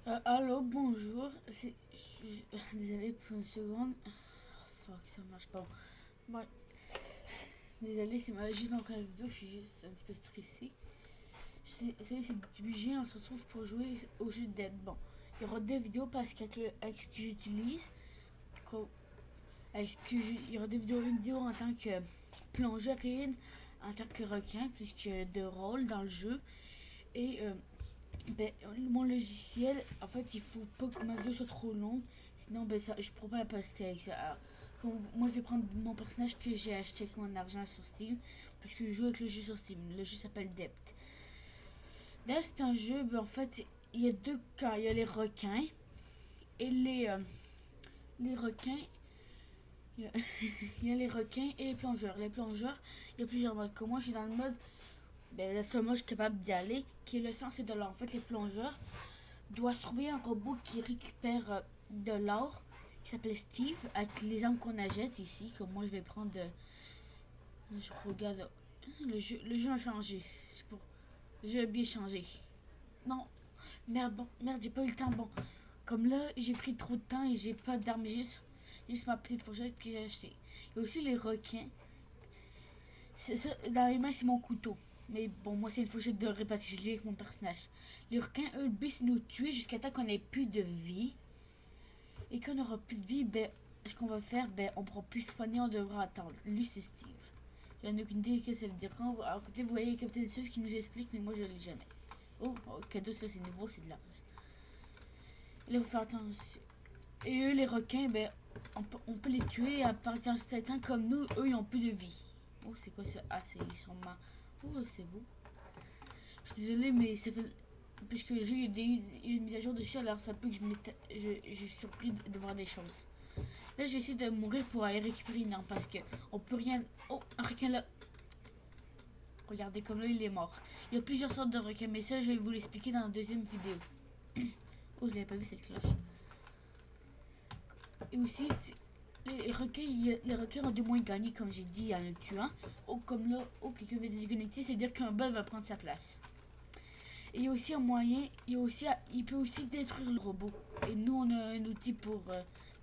Allô, bonjour. Désolé pour une seconde. Oh, fuck, ça marche pas. Bon, désolé, juste ma première vidéo. Je suis juste un petit peu stressé. C'est du budget. On se retrouve pour jouer au jeu d'aide. Bon, il y aura deux vidéos parce avec ce que j'utilise. Il y aura deux vidéos. Une vidéo en tant que plongeur et une en tant que requin, puisqu'il y a deux rôles dans le jeu. Et ben, mon logiciel, en fait, il faut pas que ma vidéo soit trop longue, sinon ben, ça, je pourrais pas la poster avec ça. Alors, moi, je vais prendre mon personnage que j'ai acheté avec mon argent sur Steam, parce que je joue avec le jeu sur Steam. Le jeu s'appelle Dept. Dept, c'est un jeu, ben, en fait, il y a deux cas. Il y a les requins et les requins. Il y, a, il y a les requins et les plongeurs. Les plongeurs, il y a plusieurs modes. Comme moi, je suis dans le mode, ben, le seul mode je suis capable d'y aller, qui est le sens et de l'or. En fait, les plongeurs doit trouver un robot qui récupère de l'or qui s'appelle Steve avec les armes qu'on achète ici. Comme moi, je vais prendre. Je regarde. Le jeu a changé. C'est pour. Le jeu a bien changé. Non, merde, bon, merde, j'ai pas eu le temps. Bon, comme là, j'ai pris trop de temps et j'ai pas d'armes, juste ma petite fourchette que j'ai achetée. Il y a aussi les requins. Ça, dans les mains, c'est mon couteau. Mais bon, moi, c'est une fourchette dorée parce que je l'ai avec mon personnage. Les requins, eux, le but, c'est nous tuer jusqu'à temps qu'on ait plus de vie. Et quand on n'aura plus de vie, ben, ce qu'on va faire, ben, on pourra plus spawner, on devra attendre. Lui, c'est Steve. J'en ai aucune idée ce que ça veut dire. À côté, vous voyez Captain Seuss qui nous explique, mais moi, je ne lis jamais. Oh, cadeau, ça, c'est nouveau, c'est de l'argent. Et là, il faut faire attention. Et eux, les requins, ben, on peut les tuer à partir d'un certain temps comme nous. Eux, ils n'ont plus de vie. Oh, c'est quoi ça? Ah, ils sont morts. Oh, c'est beau. Je suis désolée, mais ça fait. Puisque le jeu, il y a une mise à jour dessus, alors ça peut que je suis surpris de voir des choses. Là, j'ai essayé de mourir pour aller récupérer une arme parce que on peut rien. Oh, un requin là. Regardez comme là, il est mort. Il y a plusieurs sortes de requins, mais ça, je vais vous l'expliquer dans la deuxième vidéo. Oh, je l'avais pas vu cette cloche. Et aussi, les requins ont du moins gagné, comme j'ai dit, en le tuant. Oh, comme là, oh, quelqu'un veut déconnecter, c'est-à-dire qu'un bot va prendre sa place. Et il y a aussi un moyen, il peut aussi détruire le robot. Et nous, on a un outil pour,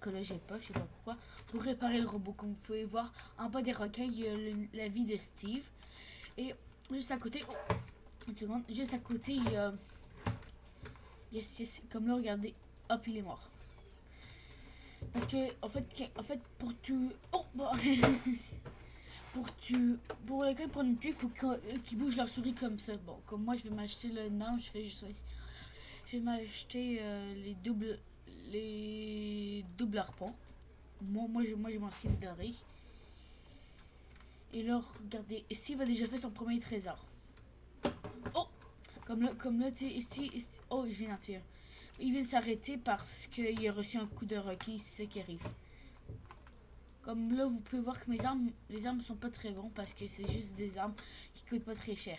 que là j'ai pas, je sais pas pourquoi, pour réparer le robot. Comme vous pouvez voir, en bas des requins, il y a la vie de Steve. Et juste à côté, oh, une seconde, juste à côté, il y a, comme là, regardez, hop, il est mort. Parce que, en fait, pour tu, oh, bon, pour quelqu'un pour nous tuer, il faut qu'ils bougent leur souris comme ça. Bon, comme moi, je vais m'acheter le, non, je vais m'acheter les doubles harpons. Moi j'ai mon skin doré. Et là, regardez, Steve a déjà fait son premier trésor. Oh, comme là, tu sais, oh, je viens d'en tuer. Il vient de s'arrêter parce qu'il a reçu un coup de requin, c'est ça qui arrive. Comme là, vous pouvez voir que les armes sont pas très bonnes parce que c'est juste des armes qui coûtent pas très cher.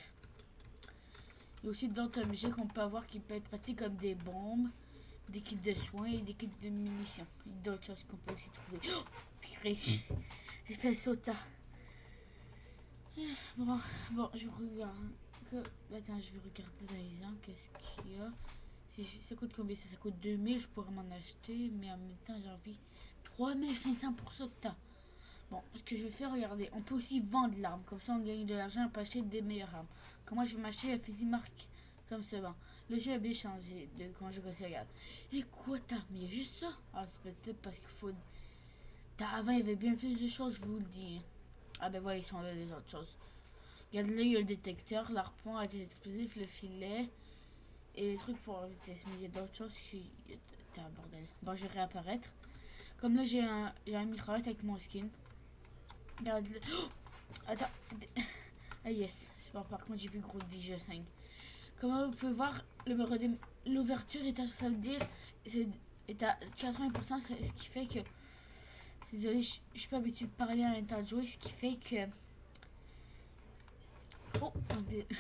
Il y a aussi d'autres objets qu'on peut avoir qui peuvent être pratiques comme des bombes, des kits de soins et des kits de munitions. Et d'autres choses qu'on peut aussi trouver. Oh, purée, j'ai fait le sauta. Bon, je regarde. Attends, je vais regarder dans les armes, qu'est-ce qu'il y a. Ça coûte combien ça? Ça coûte 2000, je pourrais m'en acheter, mais en même temps, j'ai envie. 3500 pour sauta. Bon, ce que je vais faire, regardez, on peut aussi vendre l'arme, comme ça on gagne de l'argent, on peut acheter des meilleures armes. Comme moi, je vais m'acheter la fusil marque, comme ça. Bon, le jeu a bien changé de quand je regarde. Et quoi, mais il y a juste ça? Ah, c'est peut-être parce qu'il faut. Avant, il y avait bien plus de choses, je vous le dis. Ah, ben voilà, ils sont là, les autres choses. Regarde là, il y a le détecteur, l'arpent à tête explosif, le filet et les trucs pour la vitesse. Mais il y a d'autres choses qui. T'es un bordel. Bon, je vais réapparaître. Comme là, j'ai un mitraillette avec mon skin. Regarde. Oh, attends. Ah, yes. Bon, par contre, j'ai plus gros de vie, je 5. Comme vous pouvez voir, l'ouverture est à, ça veut dire, est à 80%, ce qui fait que. Désolé, je suis pas habituée de parler en même temps de jouer, ce qui fait que. Oh,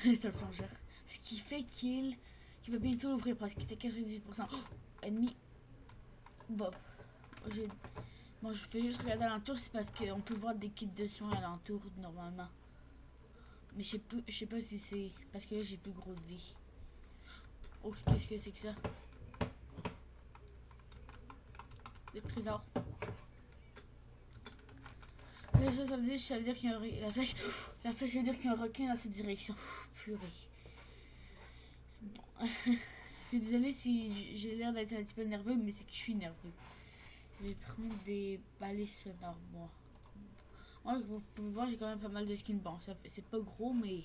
c'est un plongeur. Ce qui fait qu'il va bientôt l'ouvrir parce qu'il était 98%. Oh, ennemi. Bon, j'ai- bon, je fais juste regarder alentour, c'est parce qu'on peut voir des kits de soins alentour normalement. Mais je sais pas si c'est parce que là j'ai plus gros de vie. Oh, qu'est-ce que c'est que ça? Le trésor. Ça veut dire qu'il y a la flèche veut dire qu'il y a un requin dans cette direction. Purée. Bon. Je suis désolée si j'ai l'air d'être un petit peu nerveux, mais c'est que je suis nerveux. Je vais prendre des balais sonores, moi. Moi, vous pouvez voir, j'ai quand même pas mal de skins. Bon, c'est pas gros, mais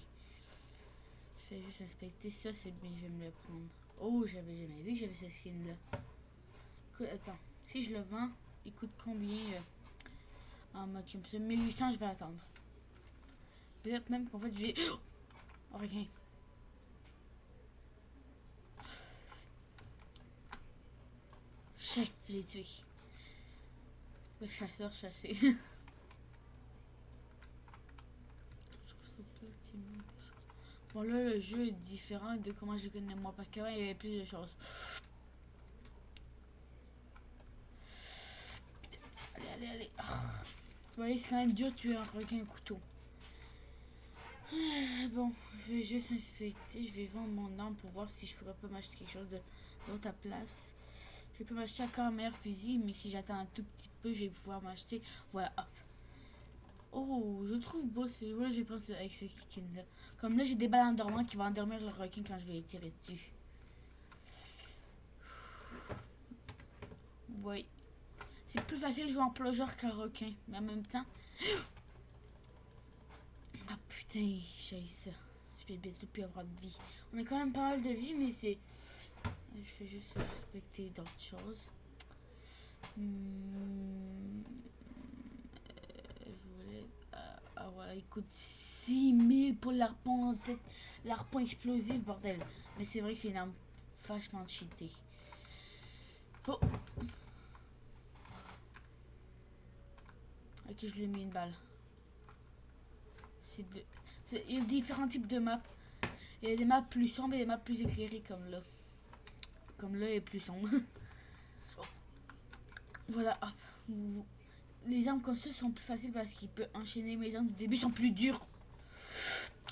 je vais juste inspecter ça, c'est bien, je vais me le prendre. Oh, j'avais jamais vu que j'avais ce skin là. Écoute, attends, si je le vends, il coûte combien en mode comme ça? 1800, je vais attendre. Peut-être même qu'en fait, j'ai. Oh, rien. J'ai tué. Le chasseur chassé. Bon, là, le jeu est différent de comment je le connais moi, parce qu'avant, il y avait plus de choses. Allez. Oh. Vous voyez, c'est quand même dur de tuer un requin couteau. Bon, je vais juste inspecter. Je vais vendre mon arme pour voir si je pourrais pas m'acheter quelque chose d'autre à place. Je peux m'acheter encore un meilleur fusil, mais si j'attends un tout petit peu, je vais pouvoir m'acheter. Voilà, hop. Oh, je le trouve beau. Ouais, je vais prendre ça avec ce skin là. Comme là, j'ai des balles endormantes qui vont endormir le requin quand je vais les tirer dessus. Oui. C'est plus facile de jouer en plongeur qu'un requin. Mais en même temps. Ah putain, j'ai ça. Je vais bientôt plus avoir de vie. On a quand même pas mal de vie, mais c'est. Je vais juste respecter d'autres choses. Je voulais. Ah voilà, il coûte 6000 pour l'arpent en tête. L'arpent explosif, bordel. Mais c'est vrai que c'est une arme vachement cheatée. Oh! Ok, je lui ai mis une balle. Il y a différents types de maps. Il y a des maps plus sombres et des maps plus éclairées comme là. Comme là est plus sombre. Oh. Voilà, hop. Les armes comme ça sont plus faciles parce qu'il peut enchaîner. Mes armes du début sont plus dures.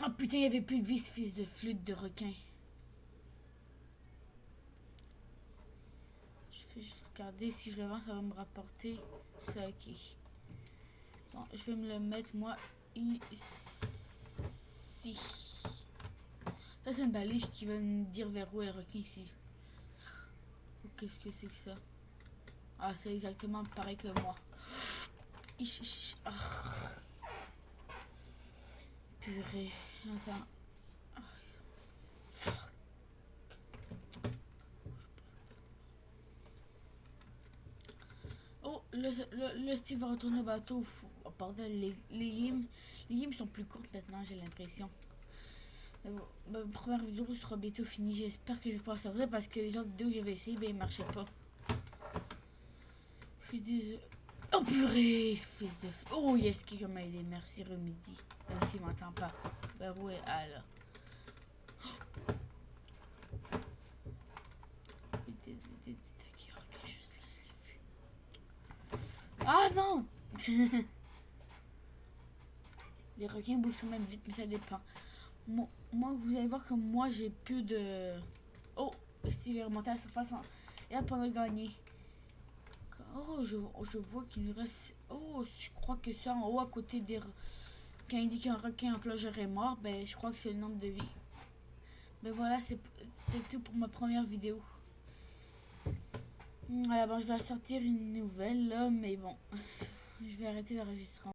Oh putain, il y avait plus de vie, ce fils de flûte de requin. Je vais juste regarder si je le vends, ça va me rapporter ça. Ok. Bon, je vais me le mettre moi ici. Ça c'est une balise qui va me dire vers où est le requin ici. Oh, qu'est-ce que c'est que ça? Ah, c'est exactement pareil que moi. Oh. Purée. Attends. Fuck. Oh, le Steve va retourner au bateau. Oh, bordel, les games sont plus courtes maintenant, j'ai l'impression. Ma première vidéo sera bientôt finie. J'espère que je vais pouvoir sortir parce que les autres vidéos que j'avais essayé, ben, ils marchaient pas. Je suis désolée. Oh purée, fils de... Oh, yes, qui m'a aidé. Merci, Remedy. Même s'il m'entend pas. Ben, où est... Ah, là. Juste là, je l'ai vu. Ah, non. Les requins bougent quand même vite, mais ça dépend. Moi, vous allez voir que moi, j'ai plus de... Oh, Steve est remonté à la surface. Et hop, on a gagné. Oh, je vois qu'il nous reste... Oh, je crois que ça, en haut, à côté des... Quand il dit qu'un requin en plongeur est mort, ben, je crois que c'est le nombre de vies. Ben voilà, c'était tout pour ma première vidéo. Voilà, bon, je vais sortir une nouvelle, là, mais bon, je vais arrêter l'enregistrement.